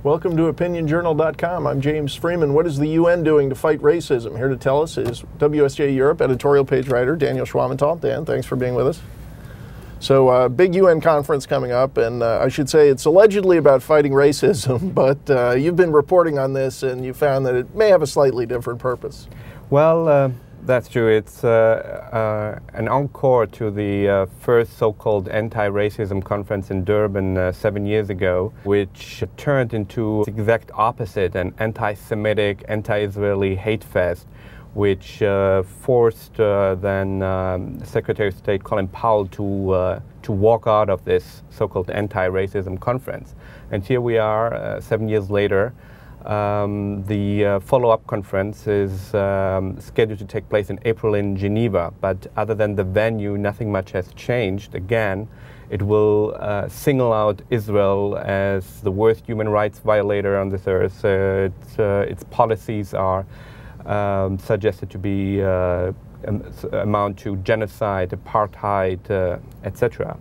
Welcome to OpinionJournal.com. I'm James Freeman. What is the UN doing to fight racism? Here to tell us is WSJ Europe editorial page writer Daniel Schwamenthal. Dan, thanks for being with us. So, big UN conference coming up, and I should say it's allegedly about fighting racism, but you've been reporting on this and you found that it may have a slightly different purpose. Well, that's true. It's an encore to the first so-called anti-racism conference in Durban 7 years ago, which turned into the exact opposite, an anti-Semitic, anti-Israeli hate fest, which forced then Secretary of State Colin Powell to walk out of this so-called anti-racism conference. And here we are 7 years later. The follow-up conference is scheduled to take place in April in Geneva, but other than the venue, nothing much has changed. Again, it will single out Israel as the worst human rights violator on this earth. Its policies are suggested to be amount to genocide, apartheid, etc.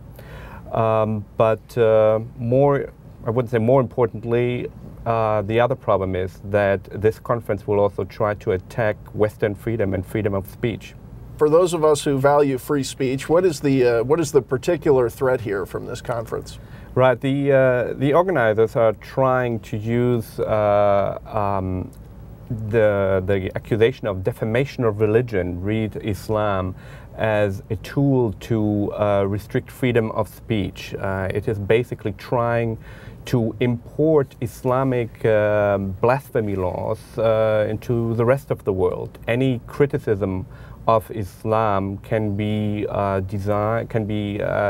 But I wouldn't say more importantly, the other problem is that this conference will also try to attack Western freedom and freedom of speech. For those of us who value free speech, what is the particular threat here from this conference? Right, the organizers are trying to use the accusation of defamation of religion, read Islam, as a tool to restrict freedom of speech. It is basically trying to import Islamic blasphemy laws into the rest of the world. Any criticism of Islam can be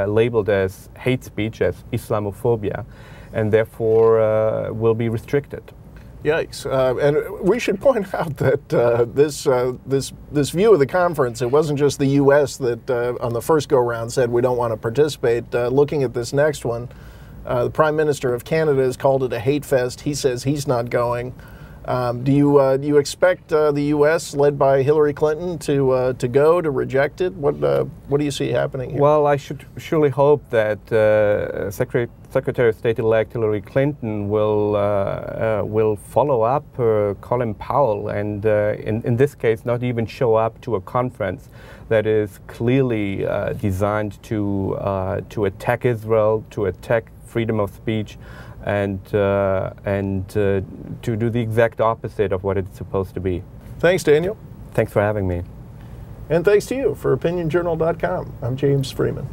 labeled as hate speech, as Islamophobia, and therefore will be restricted. Yikes! And we should point out that this view of the conference, it wasn't just the U.S. that on the first go-round said we don't want to participate. Looking at this next one, the Prime Minister of Canada has called it a hate fest. He says he's not going. Do you expect the U.S., led by Hillary Clinton, to go, to reject it? What do you see happening here? Well, I should surely hope that Secretary of State-elect Hillary Clinton will follow up Colin Powell and, in this case, not even show up to a conference that is clearly designed to attack Israel, to attack freedom of speech, and to do the exact opposite of what it's supposed to be. Thanks, Daniel. Thanks for having me. And thanks to you for OpinionJournal.com. I'm James Freeman.